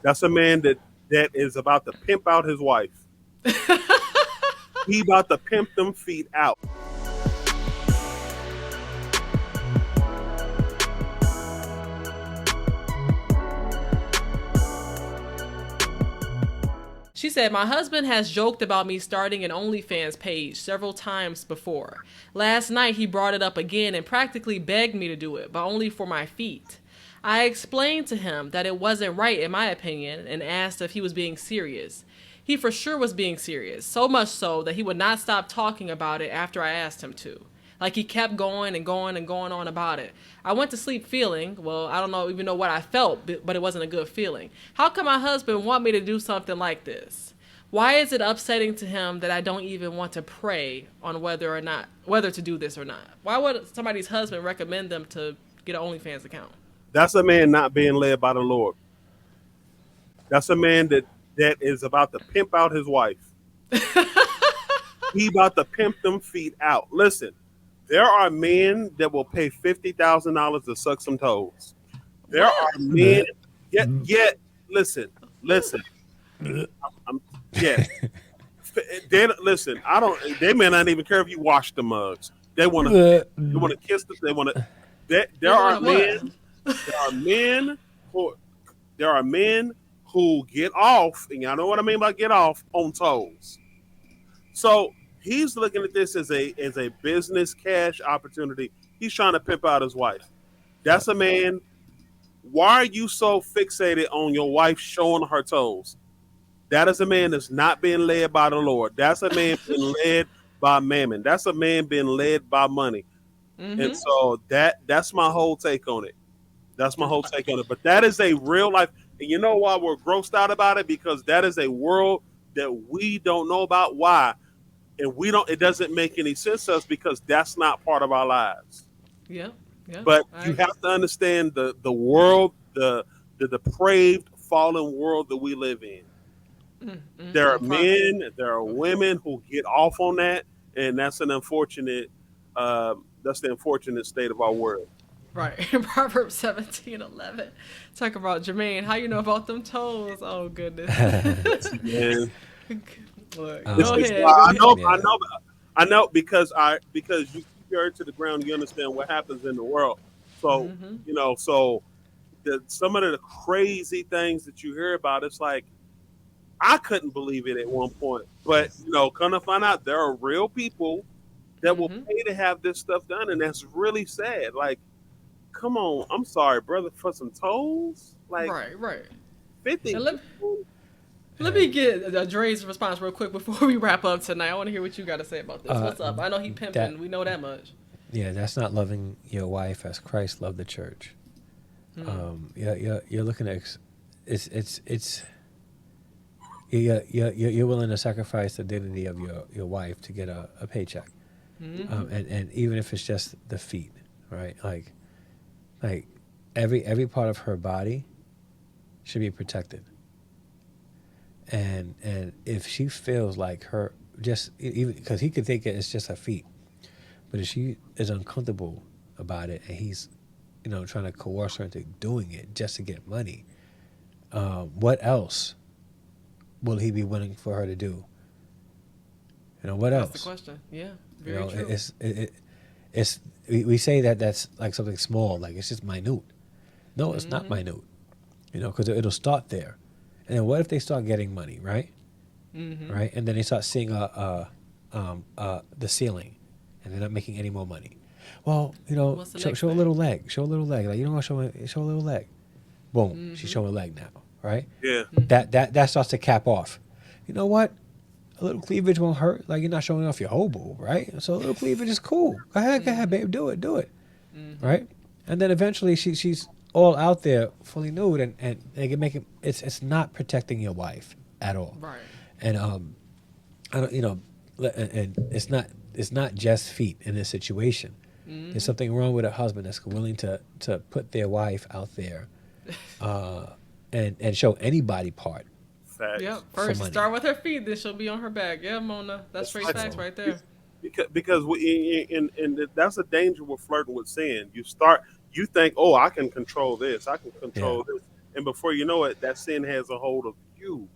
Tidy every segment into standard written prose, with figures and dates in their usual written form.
That's a man that is about to pimp out his wife. He about to pimp them feet out. She said, my husband has joked about me starting an OnlyFans page several times before. Last night he brought it up again and practically begged me to do it, but only for my feet. I explained to him that it wasn't right in my opinion and asked if he was being serious. He for sure was being serious, so much so that he would not stop talking about it after I asked him to. Like he kept going and going and going on about it. I went to sleep feeling, well, I don't even know what I felt, but it wasn't a good feeling. How come my husband want me to do something like this? Why is it upsetting to him that I don't even want to pray on whether to do this or not? Why would somebody's husband recommend them to get an OnlyFans account? That's a man not being led by the Lord. That's a man that is about to pimp out his wife. He about to pimp them feet out. Listen, there are men that will pay $50,000 to suck some toes. There are men. Yet, listen. Yeah. Listen. I don't. They may not even care if you wash the mugs. They want to. They want to kiss this. They want to. There are men. There are men who. There are men who get off, and y'all know what I mean by get off on toes. So he's looking at this as a business cash opportunity. He's trying to pimp out his wife. That's a man. Why are you so fixated on your wife showing her toes? That is a man that's not being led by the Lord. That's a man being led by mammon. That's a man being led by money. Mm-hmm. And so that's my whole take on it. That's my whole take on it. But that is a real life. And you know why we're grossed out about it? Because that is a world that we don't know about. Why? And it doesn't make any sense to us because that's not part of our lives. Yeah. But you have to understand the world, the depraved, fallen world that we live in. Mm-hmm. There are men, there are women who get off on that, and that's an unfortunate. That's the unfortunate state of our world. Right. Proverbs 17:11. Talk about Jermaine. How you know about them toes? Oh goodness. Yeah. Look, go ahead. I know because you keep your ear to the ground, you understand what happens in the world. So some of the crazy things that you hear about, it's like I couldn't believe it at one point, but come to find out there are real people that will pay to have this stuff done, and that's really sad. Like, come on, I'm sorry, brother, for some toes, like right. 50. Let me get Dre's response real quick before we wrap up tonight. I want to hear what you got to say about this. What's up? I know he pimping. We know that much. Yeah, that's not loving your wife as Christ loved the church. You're looking at you're willing to sacrifice the dignity of your wife to get a paycheck, and even if it's just the feet, right? Like every part of her body should be protected. And if she feels like her, just even because he could think it's just her feet, but if she is uncomfortable about it and he's trying to coerce her into doing it just to get money, what else will he be willing for her to do? What else? That's the question. Yeah, very true. It's we say that's like something small, like it's just minute. No, it's not minute. Because it'll start there. And then what if they start getting money, right? Mm-hmm. Right, and then they start seeing the ceiling, and they're not making any more money. Well, show a little leg. Show a little leg. Like show a little leg. Boom, she's showing a leg now, right? Yeah. That starts to cap off. You know what? A little cleavage won't hurt. Like you're not showing off your whole boob, right? So a little cleavage is cool. Go ahead, babe, do it, right? And then eventually she's all out there fully nude, and they can make it. It's not protecting your wife at all, right? And I don't, and it's not just feet in this situation. There's something wrong with a husband that's willing to put their wife out there, and show any body part. Facts. Yeah, first start with her feet, then she'll be on her back. Yeah, Mona, that's straight facts right there. Because that's a danger with flirting with sin. You think, oh, I can control this, I can control this, and before you know it, that sin has a hold of you.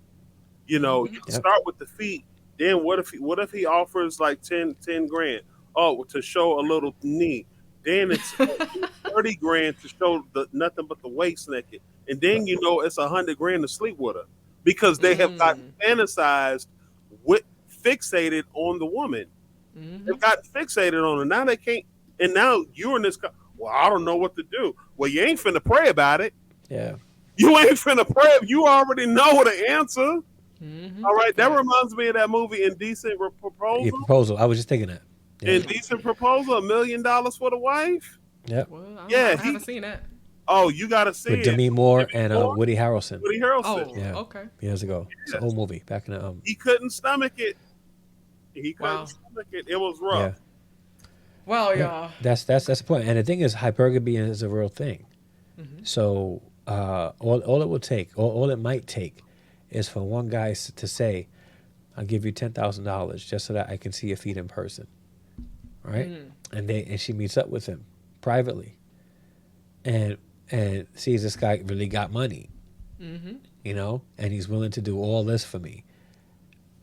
You know, you Yep. start with the feet. Then what if he offers like 10 grand? Oh, to show a little knee. Then it's 30 grand to show the nothing but the waist naked. And then you know it's 100 grand to sleep with her because they have gotten fantasized with fixated on the woman. They've gotten fixated on her. Now they can't. And now you're in this. Well, I don't know what to do. Well, you ain't finna pray about it. Yeah. You ain't finna pray. You already know the answer. All right, that reminds me of that movie Indecent Proposal. Your proposal. I was just thinking that. Yeah. Indecent Proposal, $1 million for the wife. Yep. Well, Yeah, I haven't seen that. Oh, you gotta see With it. Demi Moore Demi and Moore? Woody Harrelson. Woody Harrelson. Oh, Yeah. okay. Years ago. It's an old movie back in the He couldn't stomach it. He couldn't Wow. stomach it. It was rough. Well, Yeah. y'all. That's the point. And the thing is, hypergamy is a real thing. So all it will take, all it might take, is for one guy to say, "I'll give you $10,000 just so that I can see your feet in person," right? And she meets up with him privately, and sees this guy really got money, you know, and he's willing to do all this for me.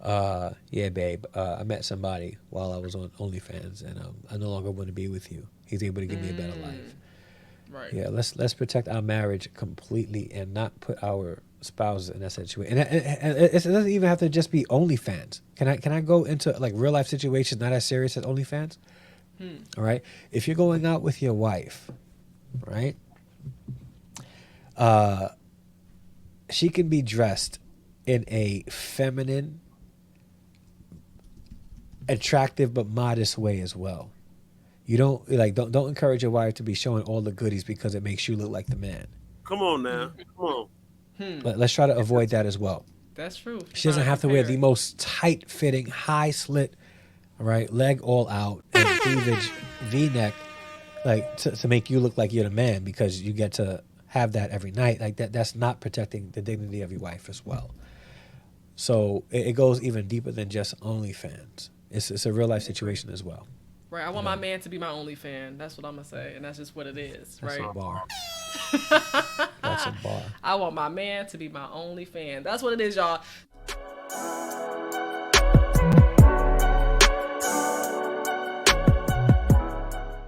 Yeah, babe. I met somebody while I was on OnlyFans, and I no longer want to be with you. He's able to give me a better life. Right. Yeah, let's protect our marriage completely and not put our spouses in that situation. And it doesn't even have to just be OnlyFans. Can I go into like real life situations not as serious as OnlyFans? All right. If you're going out with your wife, right? She can be dressed in a feminine, attractive but modest way as well. You don't encourage your wife to be showing all the goodies because it makes you look like the man. Come on now. Come on. Let's try to avoid that as well. That's true. She doesn't have to wear the most tight-fitting, high-slit, right, leg all out and cleavage V-neck, like to make you look like you're the man because you get to have that every night. Like that's not protecting the dignity of your wife as well. So it goes even deeper than just OnlyFans. It's a real life situation as well. Right. I want my man to be my only fan. That's what I'm gonna say, and that's just what it is. That's right. a bar. That's a bar. I want my man to be my only fan. That's what it is, y'all.